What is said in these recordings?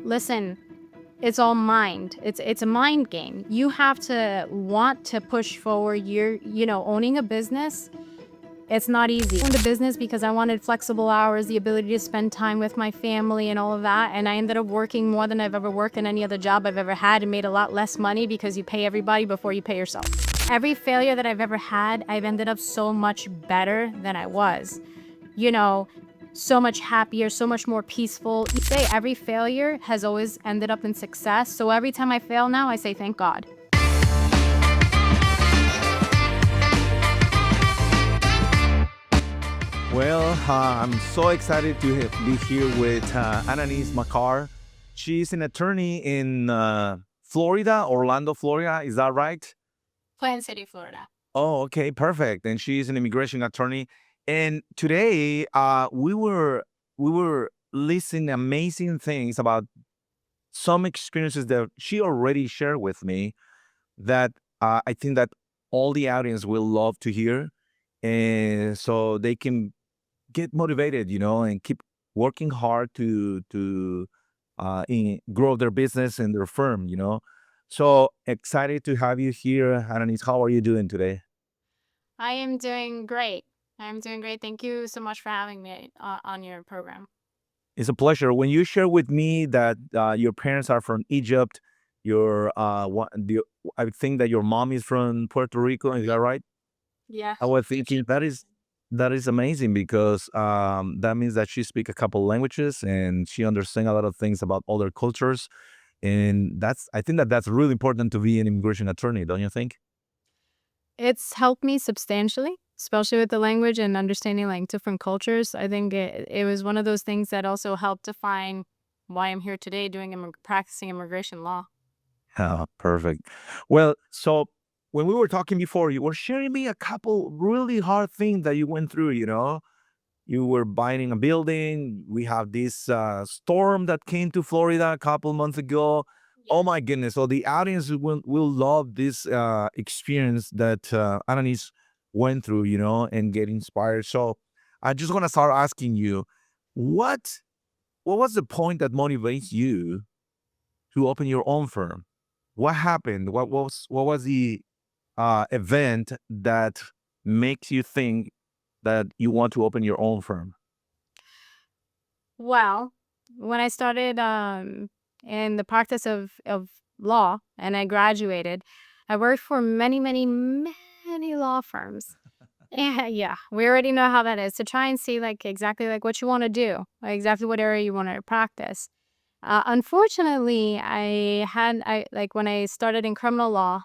Listen, it's all mind. It's a mind game. You have to want to push forward. Owning a business, it's not easy. I owned a business because I wanted flexible hours, the ability to spend time with my family and all of that. And I ended up working more than I've ever worked in any other job I've ever had and made a lot less money because you pay everybody before you pay yourself. Every failure that I've ever had, I've ended up so much better than I was. So much happier, so much more peaceful. You say every failure has always ended up in success. So every time I fail now, I say, thank God. Well, I'm so excited to be here with Ananis Makar. She's an attorney in Florida, Orlando, Florida. Is that right? Plant City, Florida. Oh, okay, perfect. And she's an immigration attorney. And today, we were listening amazing things about some experiences that she already shared with me that I think that all the audience will love to hear, and so they can get motivated, and keep working hard to grow their business and their firm. So excited to have you here, Ananis. How are you doing today? I am doing great. I'm doing great. Thank you so much for having me on your program. It's a pleasure. When you share with me that your parents are from Egypt, I think that your mom is from Puerto Rico. Is that right? Yeah. I was thinking that is amazing because that means that she speaks a couple languages and she understands a lot of things about other cultures. And I think that that's really important to be an immigration attorney, don't you think? It's helped me substantially, especially with the language and understanding like different cultures. I think it was one of those things that also helped define why I'm here today practicing immigration law. Oh, perfect. Well, so when we were talking before, you were sharing me a couple really hard things that you went through. You were buying a building. We have this storm that came to Florida a couple months ago. Oh my goodness. So the audience will love this experience that Ananis went through, and get inspired. So I just want to start asking you, what what was the point that motivates you to open your own firm? What happened? What was the event that makes you think that you want to open your own firm? Well, when I started in the practice of law and I graduated, I worked for many, many, many law firms. Yeah, yeah. We already know how that is to try and see like exactly like what you want to do, like exactly what area you want to practice. Unfortunately, I like when I started in criminal law,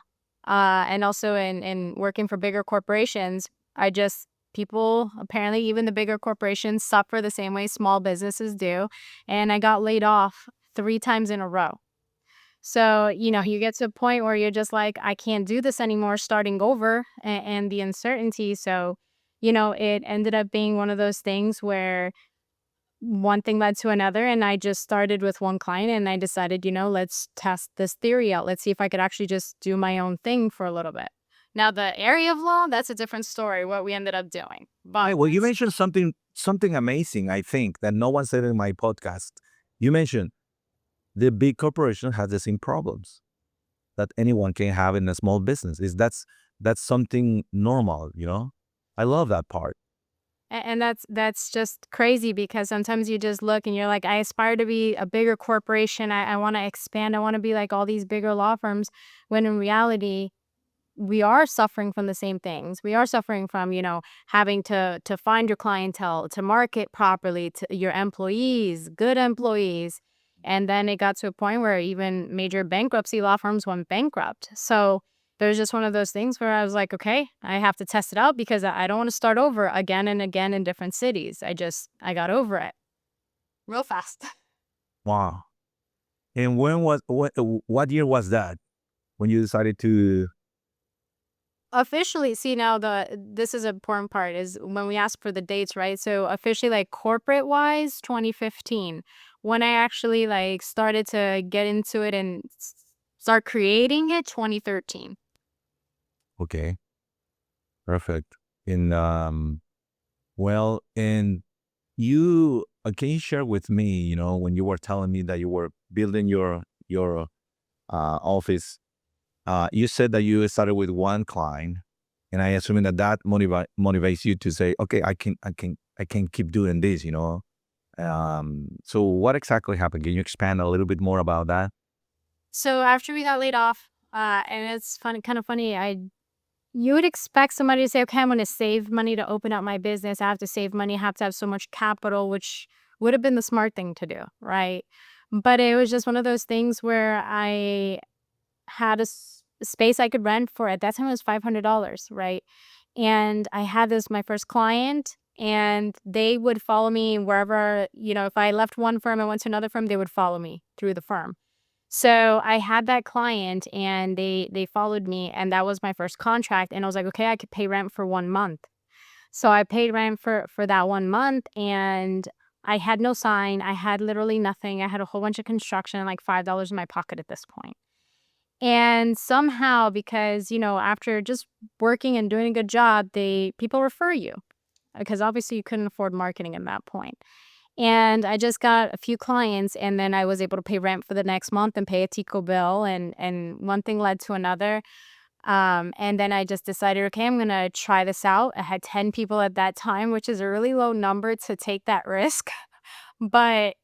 and also in working for bigger corporations, I just people apparently even the bigger corporations suffer the same way small businesses do, and I got laid off 3 times in a row. So, you get to a point where you're just like, I can't do this anymore, starting over and the uncertainty. So, it ended up being one of those things where one thing led to another. And I just started with one client and I decided, let's test this theory out. Let's see if I could actually just do my own thing for a little bit. Now, the area of law, that's a different story, what we ended up doing. Right. But Well, you mentioned something amazing, I think, that no one said in my podcast. You mentioned the big corporation has the same problems that anyone can have in a small business. That's something normal. I love that part. And that's just crazy because sometimes you just look and you're like, I aspire to be a bigger corporation. I want to expand. I want to be like all these bigger law firms. When in reality, we are suffering from the same things. We are suffering from, having to find your clientele, to market properly to your employees, good employees. And then it got to a point where even major bankruptcy law firms went bankrupt. So there's just one of those things where I was like, okay, I have to test it out because I don't want to start over again and again in different cities. I got over it real fast. Wow. And what year was that when you decided to? Officially, see now this is an important part is when we ask for the dates, right? So officially like corporate wise, 2015. When I actually like started to get into it and start creating it, 2013. Okay, perfect. And well, and you can you share with me, when you were telling me that you were building your office, you said that you started with one client, and I assuming that motivates you to say, okay, I can keep doing this. So what exactly happened? Can you expand a little bit more about that? So after we got laid off, and it's funny, kind of funny. You would expect somebody to say, "Okay, I'm going to save money to open up my business. I have to save money. I have to have so much capital," which would have been the smart thing to do, right? But it was just one of those things where I had a space I could rent for, at that time it was $500, right? And I had this my first client, and they would follow me wherever, if I left one firm and went to another firm, they would follow me through the firm. So I had that client, and they followed me, and that was my first contract, and I was like, "Okay, I could pay rent for 1 month." So I paid rent for that 1 month, and I had no sign. I had literally nothing. I had a whole bunch of construction and like $5 in my pocket at this point. And somehow, because, after just working and doing a good job, they people refer you, because obviously you couldn't afford marketing at that point. And I just got a few clients, and then I was able to pay rent for the next month and pay a Tico bill, and one thing led to another. And then I just decided, okay, I'm gonna try this out. I had 10 people at that time, which is a really low number to take that risk. But,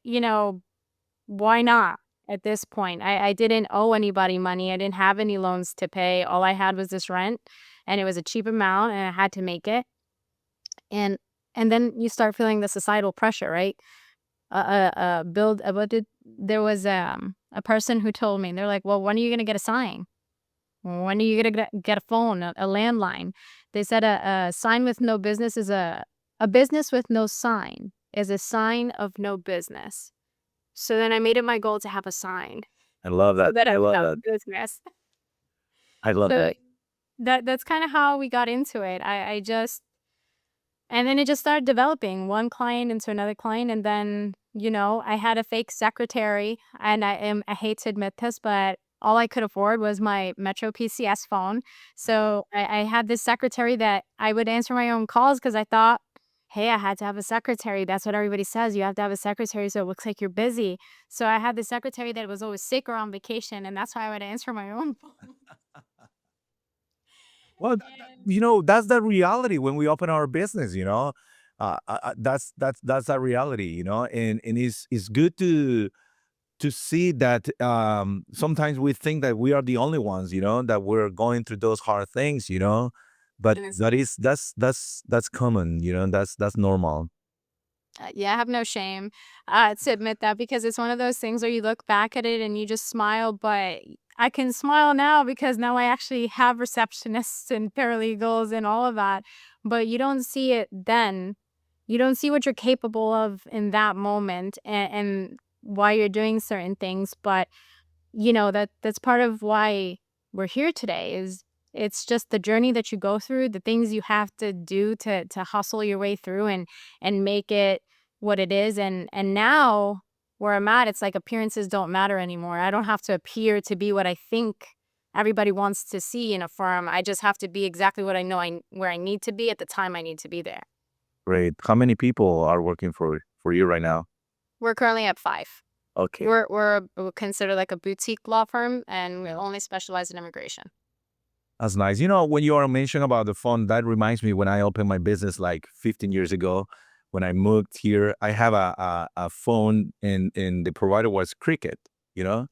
why not at this point? I didn't owe anybody money. I didn't have any loans to pay. All I had was this rent, and it was a cheap amount, and I had to make it. And and then you start feeling the societal pressure, right? Build what did There was a person who told me, they're like, "Well, when are you gonna get a sign? When are you gonna get a phone, a landline?" They said a sign with no business is a business with no sign is a sign of no business. So then I made it my goal to have a sign I love so that. that I I would love have that. business. I love So that. that's kind of how we got into it. I just And then it just started developing one client into another client, and then, I had a fake secretary, and I hate to admit this, but all I could afford was my Metro PCS phone. So I had this secretary that I would answer my own calls because I thought, hey, I had to have a secretary. That's what everybody says. You have to have a secretary so it looks like you're busy. So I had the secretary that was always sick or on vacation, and that's why I would answer my own phone. Well, And that's the reality when we open our business. That's a reality. And it's good to see that sometimes we think that we are the only ones, that we're going through those hard things, but and it's that's common, that's normal. Yeah, I have no shame to admit that, because it's one of those things where you look back at it and you just smile. But I can smile now because now I actually have receptionists and paralegals and all of that. But you don't see it then. You don't see what you're capable of in that moment, and why you're doing certain things. But that's part of why we're here today. Is It's just the journey that you go through, the things you have to do to hustle your way through and make it what it is. And now where I'm at, it's like appearances don't matter anymore. I don't have to appear to be what I think everybody wants to see in a firm. I just have to be exactly what I know where I need to be at the time I need to be there. Great. How many people are working for you right now? We're currently at 5. Okay. We're considered like a boutique law firm, and we only specialize in immigration. That's nice. When you are mentioning about the phone, that reminds me when I opened my business like 15 years ago. When I moved here, I have a phone, and the provider was Cricket, you know,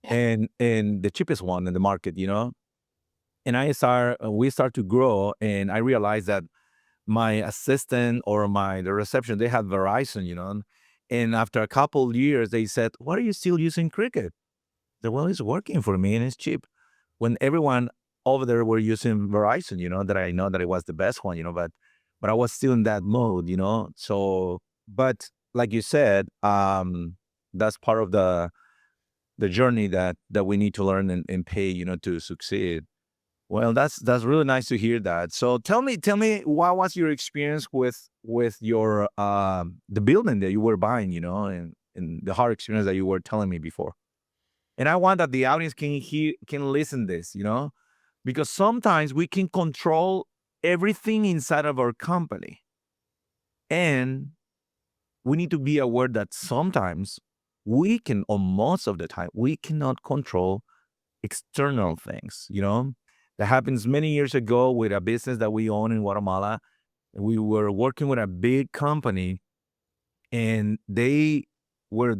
Yeah. and the cheapest one in the market, And we start to grow, and I realized that my assistant or the reception, they had Verizon, And after a couple years, they said, "Why are you still using Cricket?" Said, "Well, it's working for me and it's cheap." When everyone over there were using Verizon, that I know that it was the best one, but I was still in that mode, So, but like you said, that's part of the journey that we need to learn and pay, to succeed. Well, that's really nice to hear that. So tell me, what was your experience with your the building that you were buying, and the hard experience that you were telling me before. And I want that the audience can listen this, because sometimes we can control everything inside of our company, and we need to be aware that sometimes we can, or most of the time, we cannot control external things, That happens many years ago with a business that we own in Guatemala. We were working with a big company, and they were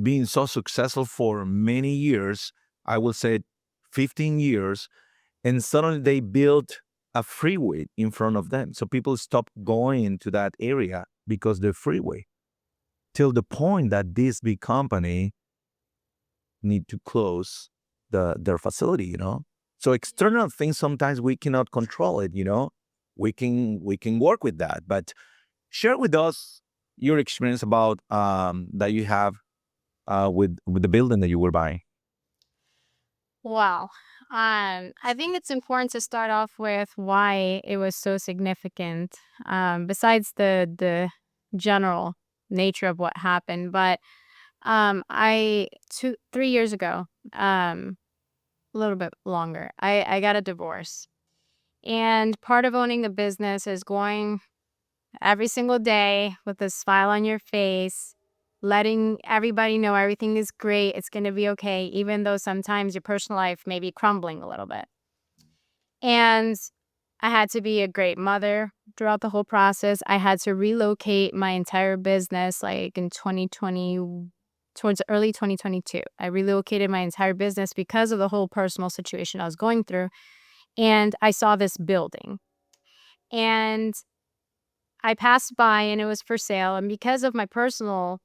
being so successful for many years. I will say 15 years. And suddenly they built a freeway in front of them. So people stopped going to that area because the freeway, till the point that this big company need to close their facility. So external things, sometimes we cannot control it. We can work with that, but share with us your experience about that you have with the building that you were buying. Wow. I think it's important to start off with why it was so significant. Besides the general nature of what happened, but I 3 years ago, a little bit longer, I got a divorce, and part of owning the business is going every single day with a smile on your face, letting everybody know everything is great, it's going to be okay, even though sometimes your personal life may be crumbling a little bit. And I had to be a great mother throughout the whole process. I had to relocate my entire business like in 2020, towards early 2022. I relocated my entire business because of the whole personal situation I was going through. And I saw this building. And I passed by and it was for sale. And because of my personal,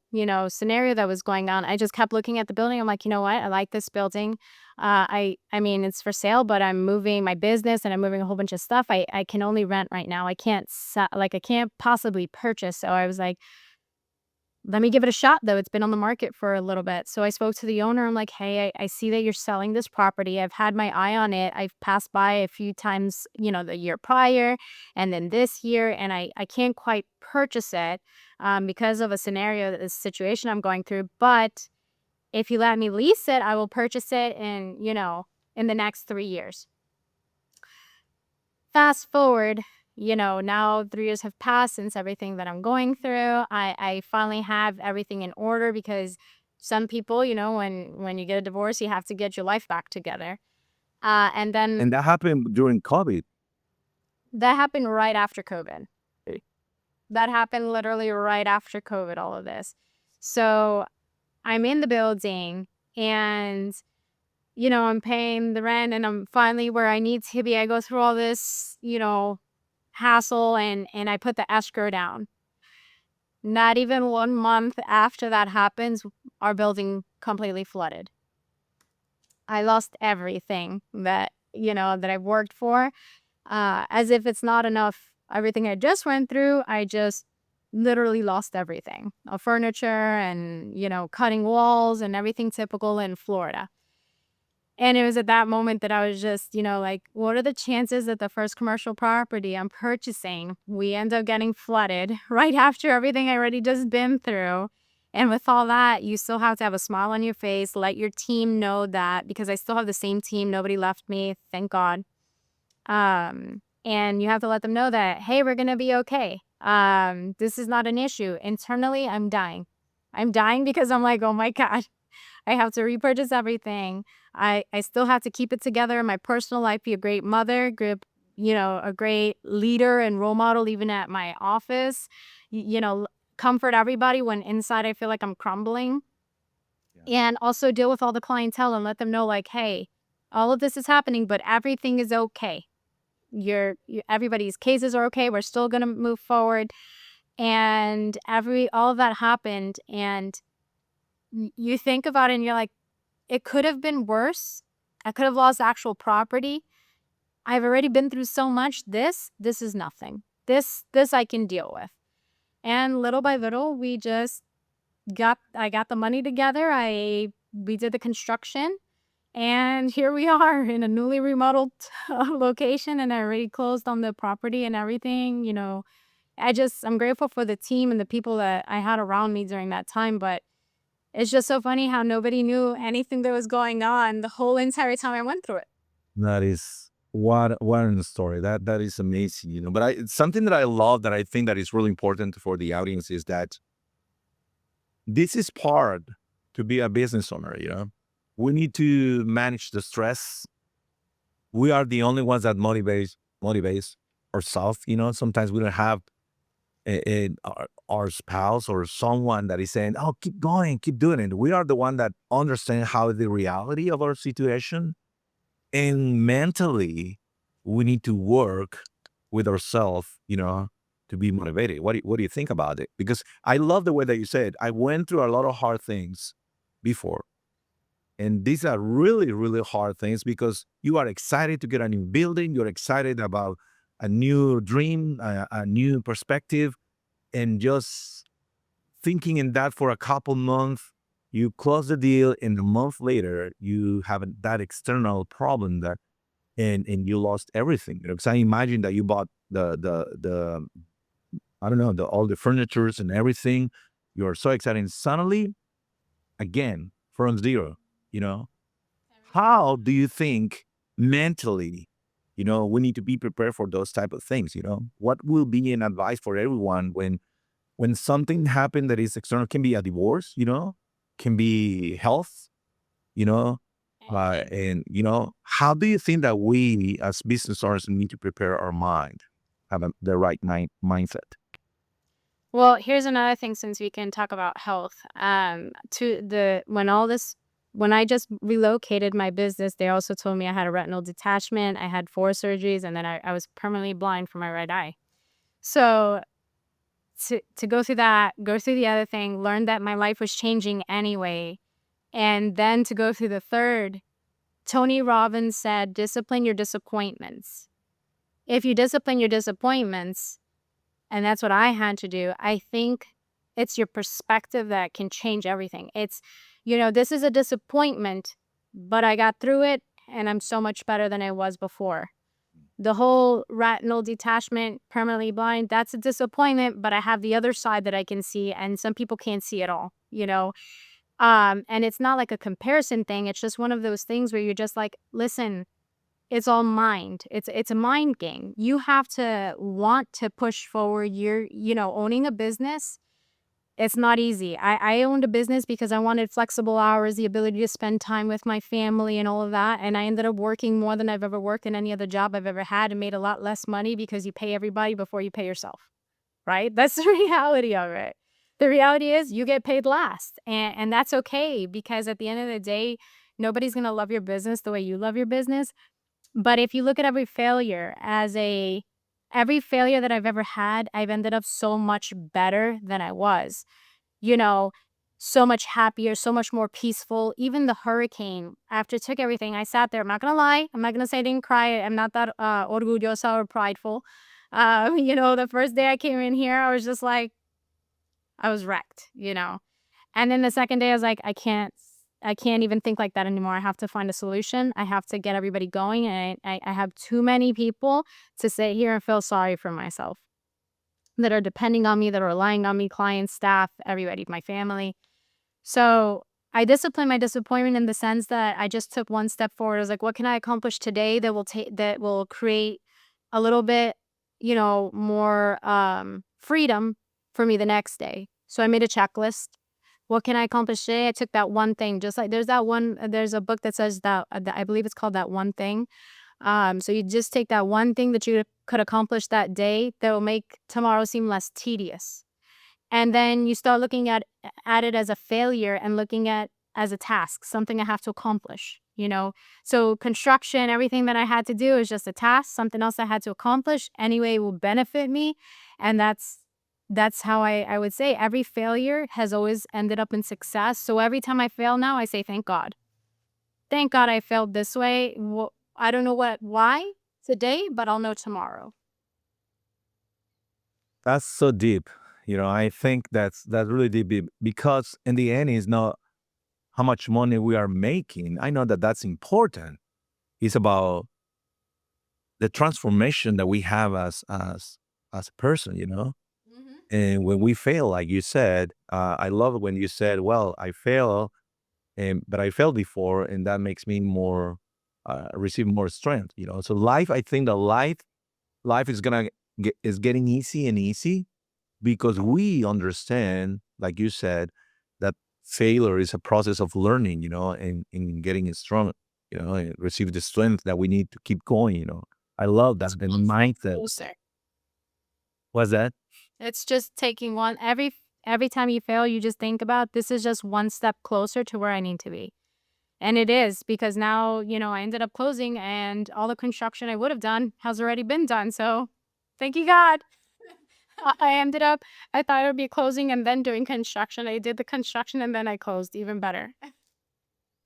scenario that was going on, I just kept looking at the building. I'm like, you know what? I like this building. I mean, it's for sale, but I'm moving my business and I'm moving a whole bunch of stuff. I can only rent right now. I can't I can't possibly purchase. So I was like, let me give it a shot, though. It's been on the market for a little bit. So I spoke to the owner. I'm like, hey, I see that you're selling this property. I've had my eye on it. I've passed by a few times, the year prior and then this year, and I can't quite purchase it because of a scenario, this situation I'm going through. But if you let me lease it, I will purchase it in the next 3 years. Fast forward, now 3 years have passed since everything that I'm going through. I finally have everything in order because some people, when you get a divorce, you have to get your life back together. And then And that happened during COVID. that happened right after COVID. Okay. That happened literally right after COVID, all of this. So I'm in the building and I'm paying the rent and I'm finally where I need to be. I go through all this, hassle and I put the escrow down. Not even 1 month after that happens, our building completely flooded. I lost everything that I've worked for. As if it's not enough, everything I just went through, I just literally lost everything. Furniture and, cutting walls and everything typical in Florida. And it was at that moment that I was just, like, what are the chances that the first commercial property I'm purchasing, we end up getting flooded right after everything I already just been through? And with all that, you still have to have a smile on your face, let your team know that, because I still have the same team. Nobody left me, thank God. And you have to let them know that, hey, we're going to be okay. This is not an issue. Internally, I'm dying. I'm dying because I'm like, oh my God, I have to repurchase everything. I still have to keep it together in my personal life, be a great mother, a great leader and role model, even at my office, comfort everybody when inside I feel like I'm crumbling. Yeah. And also deal with all the clientele and let them know, like, hey, all of this is happening, but everything is okay. Everybody's cases are okay. We're still going to move forward. And all of that happened. And you think about it and you're like, it could have been worse. I could have lost actual property. I've already been through so much. This is nothing. This I can deal with. And little by little, I got the money together. We did the construction, and here we are in a newly remodeled location, and I already closed on the property and everything. I'm grateful for the team and the people that I had around me during that time, but it's just so funny how nobody knew anything that was going on the whole entire time I went through it. That is what a story. That is amazing. But it's something that I love, that I think that is really important for the audience, is that this is part to be a business owner, we need to manage the stress. We are the only ones that motivates ourselves. Sometimes we don't have our spouse or someone that is saying, "Oh, keep going, keep doing it." We are the one that understand how the reality of our situation, and mentally, we need to work with ourselves, to be motivated. What do you think about it? Because I love the way that you said, I went through a lot of hard things before. And these are really, really hard things because you are excited to get a new building. You're excited about a new dream, a new perspective, and just thinking in that for a couple months, you close the deal, and a month later, you have that external problem that, and you lost everything. Because I imagine that you bought the I don't know, all the furnitures and everything. You're so excited, and suddenly, again, from zero. You know, how do you think mentally, we need to be prepared for those type of things? What will be an advice for everyone when something happened that is external? Can be a divorce, can be health, you know Anything. and how do you think that we as business owners need to prepare our mind, have the right mindset? Well, here's another thing since we can talk about health. To the when I just relocated my business, they also told me I had a retinal detachment, I had 4 surgeries, and then I was permanently blind for my right eye. So to go through that, go through the other thing, learn that my life was changing anyway, and then to go through the third, Tony Robbins said, discipline your disappointments. If you discipline your disappointments, and that's what I had to do, I think it's your perspective that can change everything. This is a disappointment, but I got through it and I'm so much better than I was before. The whole retinal detachment, permanently blind, that's a disappointment, but I have the other side that I can see, and some people can't see at all. And it's not like a comparison thing. It's just one of those things where you're just like, listen, it's all mind. It's a mind game. You have to want to push forward. Owning a business, it's not easy. I owned a business because I wanted flexible hours, the ability to spend time with my family and all of that. And I ended up working more than I've ever worked in any other job I've ever had, and made a lot less money because you pay everybody before you pay yourself, right? That's the reality of it. The reality is you get paid last. And that's okay, because at the end of the day, nobody's going to love your business the way you love your business. But if you look at every failure that I've ever had, I've ended up so much better than I was, you know, so much happier, so much more peaceful. Even the hurricane, after it took everything, I sat there. I'm not going to lie. I'm not going to say I didn't cry. I'm not that orgullosa or prideful. The first day I came in here, I was just like, I was wrecked. And then the second day I was like, I can't even think like that anymore. I have to find a solution. I have to get everybody going. And I have too many people to sit here and feel sorry for myself, that are depending on me, that are relying on me, clients, staff, everybody, my family. So I disciplined my disappointment in the sense that I just took one step forward. I was like, what can I accomplish today that will create a little bit, more freedom for me the next day. So I made a checklist. What can I accomplish today? I took that one thing. Just like there's a book that says that I believe it's called That One Thing. So you just take that one thing that you could accomplish that day that will make tomorrow seem less tedious. And then you start looking at it as a failure and looking at as a task, something I have to accomplish. So construction, everything that I had to do is just a task, something else I had to accomplish anyway, will benefit me. And that's how I would say every failure has always ended up in success. So every time I fail now, I say, thank God. Thank God I failed this way. I don't know why today, but I'll know tomorrow. That's so deep. I think that's really deep, because in the end, it's not how much money we are making. I know that that's important. It's about the transformation that we have as a person. Mhm. And when we fail, like you said, I love it when you said, "Well, I fail, but I failed before, and that makes me more receive more strength." So I think that life is getting easy and easy because we understand, like you said, failure is a process of learning, and getting strong, and receive the strength that we need to keep going. I love that. And mindset. Closer. What's that? It's just taking one every time you fail, you just think about this is just one step closer to where I need to be. And it is because now, I ended up closing and all the construction I would have done has already been done. So thank you, God. I ended up, I thought it would be closing and then doing construction. I did the construction and then I closed even better.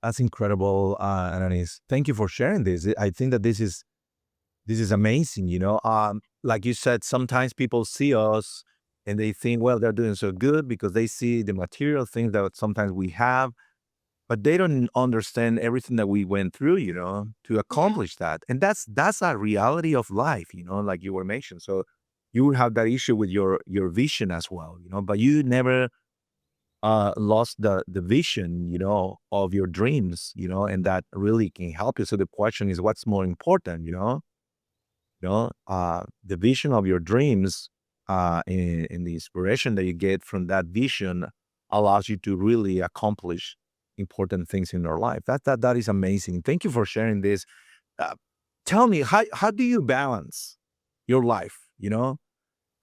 That's incredible, Ananis. Thank you for sharing this. I think that this is amazing. Like you said, sometimes people see us and they think, well, they're doing so good because they see the material things that sometimes we have, but they don't understand everything that we went through, to Yeah. accomplish that. And that's a reality of life, like you were mentioned. So you will have that issue with your vision as well, but you never lost the vision, of your dreams, and that really can help you. So the question is, what's more important, the vision of your dreams, and the inspiration that you get from that vision allows you to really accomplish important things in your life. That is amazing. Thank you for sharing this. Uh, Tell me, how do you balance your life?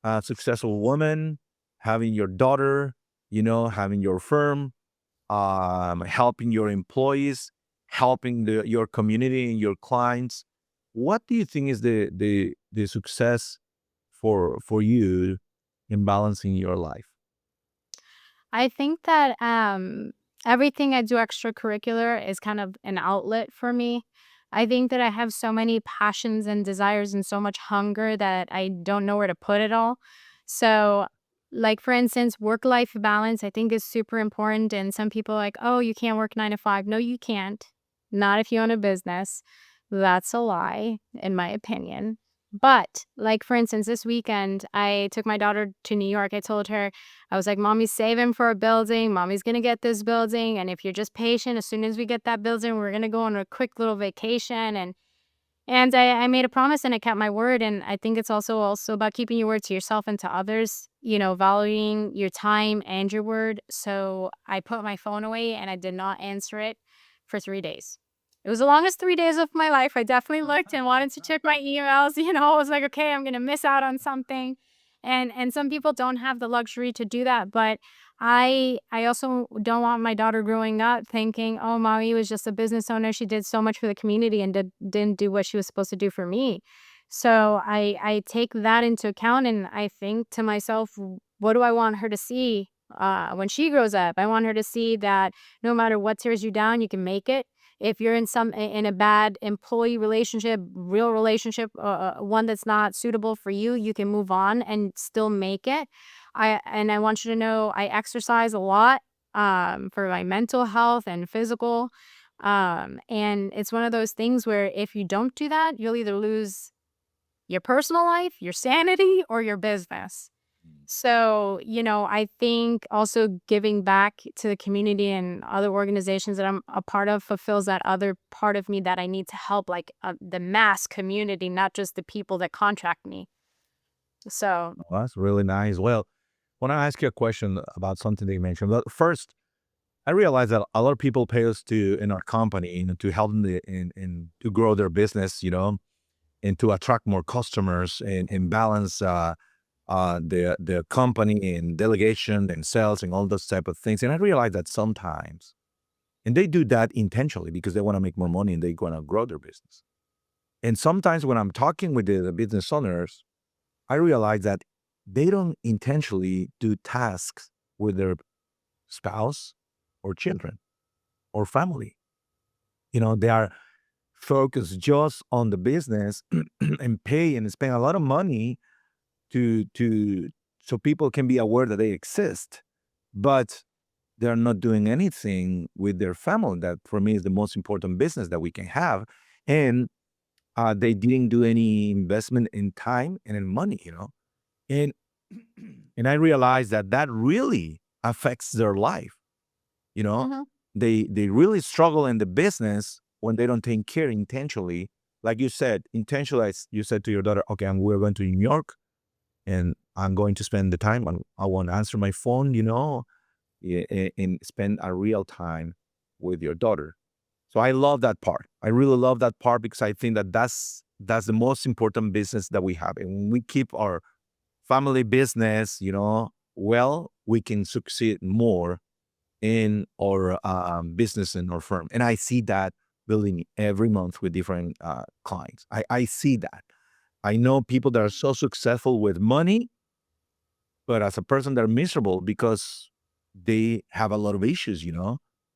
A successful woman, having your daughter, having your firm, helping your employees, helping your community and your clients. What do you think is the success for you in balancing your life? I think that everything I do extracurricular is kind of an outlet for me. I think that I have so many passions and desires and so much hunger that I don't know where to put it all. So, like for instance, work life balance I think is super important. And some people are like, oh, you can't work 9 to 5. No, you can't. Not if you own a business. That's a lie, in my opinion. But, like for instance, this weekend, I took my daughter to New York. I told her, I was like, Mommy's saving for a building. Mommy's going to get this building. And if you're just patient, as soon as we get that building, we're going to go on a quick little vacation. And I made a promise and I kept my word. And I think it's also about keeping your word to yourself and to others, valuing your time and your word. So I put my phone away and I did not answer it for 3 days. It was the longest 3 days of my life. I definitely looked and wanted to check my emails. I was like, okay, I'm gonna miss out on something. And some people don't have the luxury to do that. But I also don't want my daughter growing up thinking, "Oh, mommy was just a business owner. She did so much for the community and didn't do what she was supposed to do for me." So I take that into account and I think to myself, what do I want her to see when she grows up? I want her to see that no matter what tears you down, you can make it. If you're in a bad employee relationship, real relationship, one that's not suitable for you, you can move on and still make it. I want you to know I exercise a lot for my mental health and physical. And it's one of those things where if you don't do that, you'll either lose your personal life, your sanity, or your business. So, I think also giving back to the community and other organizations that I'm a part of fulfills that other part of me that I need to help, like the mass community, not just the people that contract me. So, Oh, that's really nice. Well, when I ask you a question about something that you mentioned, but first, I realize that a lot of people pay us to in our company, to help them in to grow their business, and to attract more customers and balance the company and delegation and sales and all those type of things. And I realize that sometimes, and they do that intentionally because they want to make more money and they want to grow their business. And sometimes when I'm talking with the business owners, I realize that they don't intentionally do tasks with their spouse or children or family. They are focused just on the business and pay and spend a lot of money to so people can be aware that they exist, but they're not doing anything with their family. That for me is the most important business that we can have, and they didn't do any investment in time and in money. And and I realized that that really affects their life. You know, mhm. they really struggle in the business when they don't take care intentionally. Like you said, intentionally, you said to your daughter, "Okay, we're going to New York, and I'm going to spend the time. I won't answer my phone. and spend a real time with your daughter. So I love that part. I really love that part because I think that that's the most important business that we have. And when we keep our family business, well, we can succeed more in our business in our firm. And I see that building every month with different clients. I see that. I know people that are so successful with money, but as a person, they're miserable because they have a lot of issues.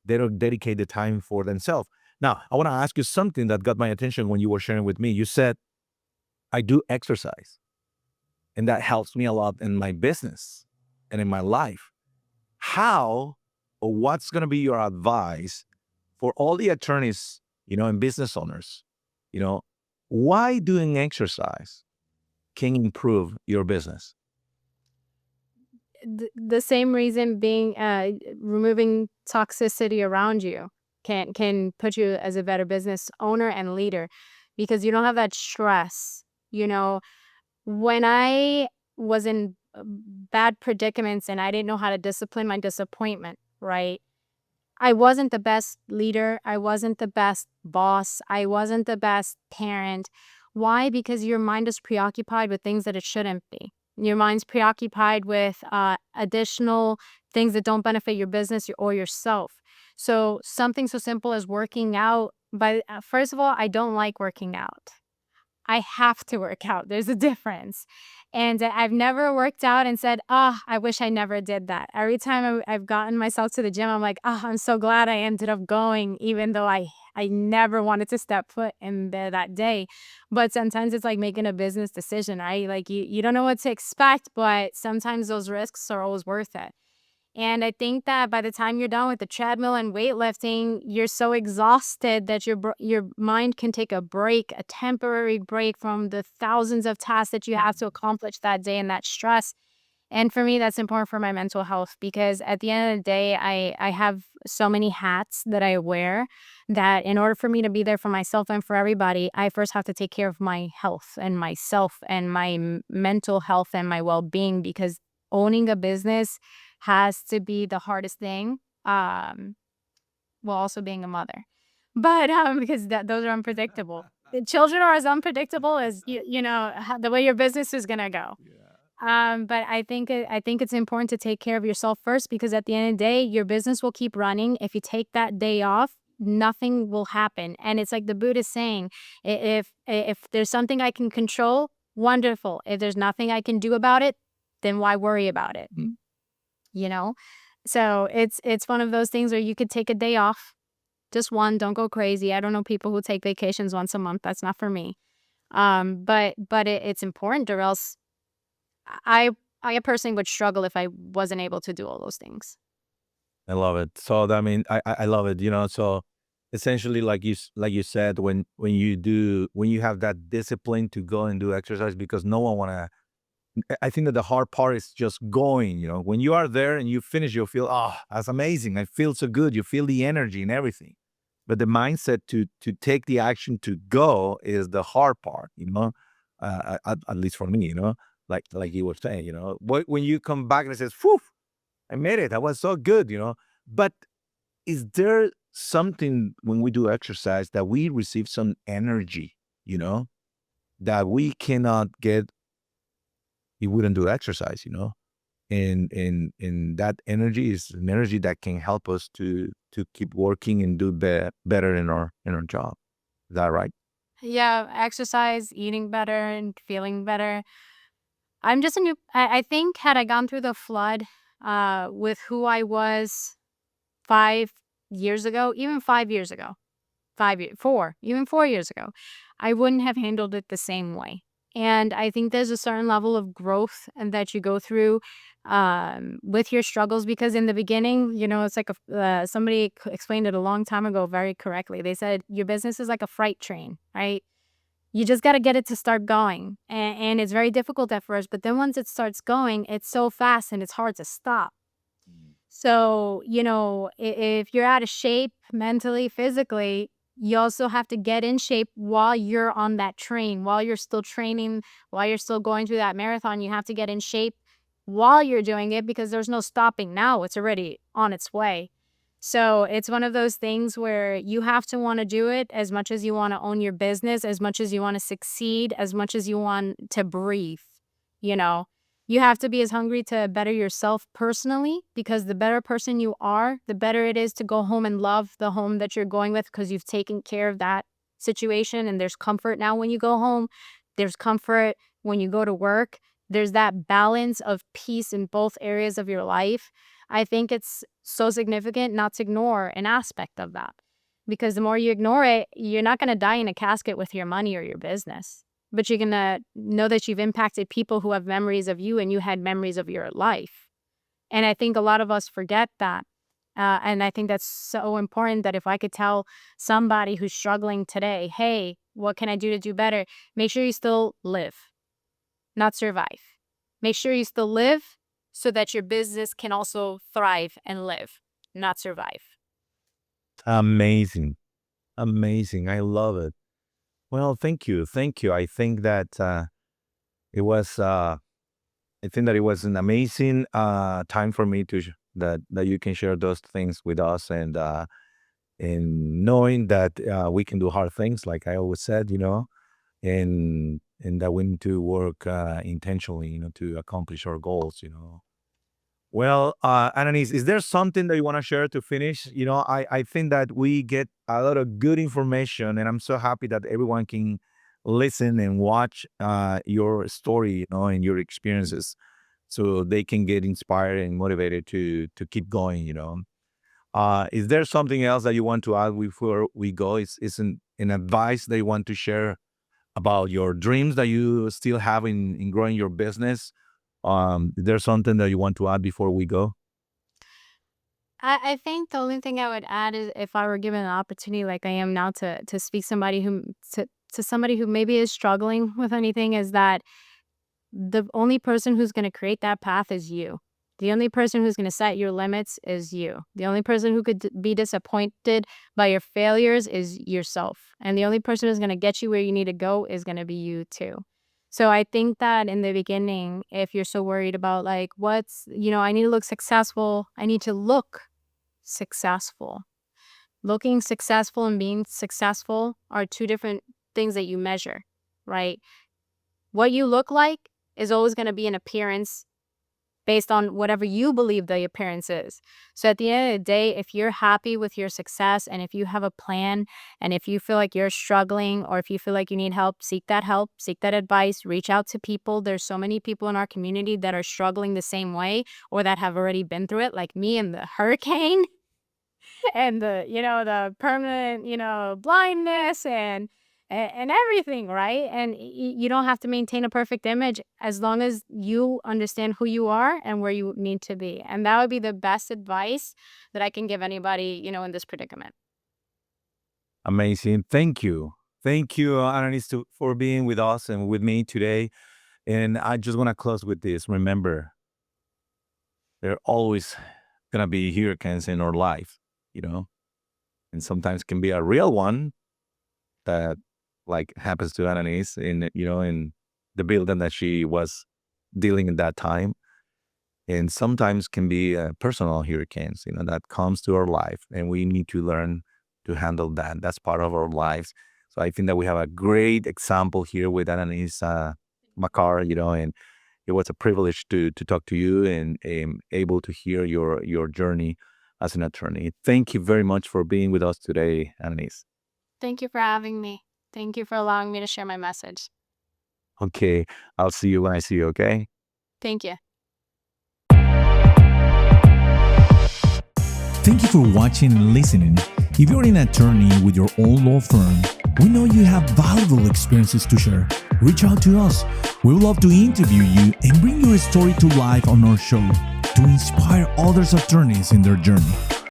They don't dedicate the time for themselves. Now, I want to ask you something that got my attention when you were sharing with me. You said, I do exercise, and that helps me a lot in my business and in my life. How or what's going to be your advice for all the attorneys, and business owners? You know, why doing exercise can improve your business? The same reason being removing toxicity around you can put you as a better business owner and leader because you don't have that stress. You know, when I was in bad predicaments and I didn't know how to discipline my disappointment, right? I wasn't the best leader. I wasn't the best boss. I wasn't the best parent. Why? Because your mind is preoccupied with things that it shouldn't be. Your mind's preoccupied with additional things that don't benefit your business or yourself. So, something so simple as working out. But first of all, I don't like working out. I have to work out. There's a difference. And I've never worked out and said, "Ah, I wish I never did that." Every time I've gotten myself to the gym, I'm like, "Ah, I'm so glad I ended up going, even though I never wanted to step foot in there that day." But sometimes it's like making a business decision, right? Like you don't know what to expect, but sometimes those risks are always worth it. And I think that by the time you're done with the treadmill and weightlifting, you're so exhausted that your mind can take a break, a temporary break from the thousands of tasks that you have to accomplish that day and that stress. And for me, that's important for my mental health because at the end of the day, I have so many hats that I wear that in order for me to be there for myself and for everybody, I first have to take care of my health and myself and my mental health and my well being because owning a business has to be the hardest thing. While also being a mother. But because those are unpredictable. The children are as unpredictable as the way your business is gonna go. But I think it's important to take care of yourself first because at the end of the day, your business will keep running. If you take that day off, nothing will happen. And it's like the Buddha saying, if there's something I can control, wonderful. If there's nothing I can do about it, then why worry about it? You know? So it's one of those things where you could take a day off, just one, don't go crazy. I don't know people who take vacations once a month. That's not for me. But it's important or else I I personally would struggle if I wasn't able to do all those things. I love it. So I mean, I love it. So essentially, like you said, when you have that discipline to go and do exercise, because no one wanna. I think that the hard part is just going. When you are there and you finish, you'll feel, oh, that's amazing. I feel so good. You feel the energy and everything. But the mindset to take the action to go is the hard part. At least for me. Like you were saying. When you come back and it says, "Whew, I made it. That was so good." But is there something when we do exercise that we receive some energy, you know, that we cannot get if we don't do exercise? And that energy is an energy that can help us to keep working and do better in our job. Is that right? Yeah, exercise, eating better, and feeling better. I'm just a new. I think had I gone through the flood, with who I was 5 years ago, even 5 years ago, 5 years, 4, even 4 years ago, I wouldn't have handled it the same way. And I think there's a certain level of growth and that you go through with your struggles because in the beginning, it's like somebody explained it a long time ago very correctly. They said your business is like a freight train, right? You just got to get it to start going. And it's very difficult at first, but then once it starts going, it's so fast and it's hard to stop. So, if you're out of shape mentally, physically, you also have to get in shape while you're on that train, while you're still training, while you're still going through that marathon. You have to get in shape while you're doing it because there's no stopping now. It's already on its way. So it's one of those things where you have to want to do it as much as you want to own your business, as much as you want to succeed, as much as you want to breathe. You know, you have to be as hungry to better yourself personally, because the better person you are, the better it is to go home and love the home that you're going with, because you've taken care of that situation. And there's comfort now when you go home, there's comfort when you go to work. There's that balance of peace in both areas of your life. I think it's so significant not to ignore an aspect of that, because the more you ignore it, you're not going to die in a casket with your money or your business, but you're going to know that you've impacted people who have memories of you and you had memories of your life. And I think a lot of us forget that. And I think that's so important, that if I could tell somebody who's struggling today, hey, what can I do to do better? Make sure you still live, not survive. Make sure you still live so that your business can also thrive and live, not survive. Amazing. Amazing. I love it. Well, thank you. Thank you. I think that it was I think that it was an amazing time for me to that you can share those things with us, and knowing that we can do hard things, like I always said, and that we need to work intentionally, to accomplish our goals. Well, Ananis, is there something that you want to share to finish? I think that we get a lot of good information, and I'm so happy that everyone can listen and watch your story, and your experiences, so they can get inspired and motivated to keep going. Is there something else that you want to add before we go? Is an advice that you want to share about your dreams that you still have in growing your business? Is there something that you want to add before we go? I think the only thing I would add is, if I were given an opportunity like I am now to speak to somebody who maybe is struggling with anything, is that the only person who's going to create that path is you. The only person who's going to set your limits is you. The only person who could be disappointed by your failures is yourself. And the only person who's going to get you where you need to go is going to be you too. So I think that in the beginning, if you're so worried about like, I need to look successful, I need to look successful. Looking successful and being successful are two different things that you measure, right? What you look like is always going to be an appearance based on whatever you believe the appearance is. So at the end of the day, if you're happy with your success, and if you have a plan, and if you feel like you're struggling, or if you feel like you need help, seek that advice, reach out to people. There's so many people in our community that are struggling the same way, or that have already been through it, like me and the hurricane and the permanent, blindness and everything, right? And you don't have to maintain a perfect image, as long as you understand who you are and where you need to be. And that would be the best advice that I can give anybody, in this predicament. Amazing. Thank you. Thank you, Ananis, for being with us and with me today. And I just want to close with this. Remember, there are always going to be hurricanes in our life, you know, and sometimes can be a real one that like happens to Ananis in the building that she was dealing in that time. And sometimes can be personal hurricanes, that comes to our life, and we need to learn to handle that. That's part of our lives. So I think that we have a great example here with Ananis Makar, and it was a privilege to talk to you, and able to hear your journey as an attorney. Thank you very much for being with us today, Ananis. Thank you for having me. Thank you for allowing me to share my message. Okay, I'll see you when I see you, okay? Thank you. Thank you for watching and listening. If you're an attorney with your own law firm, we know you have valuable experiences to share. Reach out to us. We would love to interview you and bring your story to life on our show to inspire others attorneys in their journey.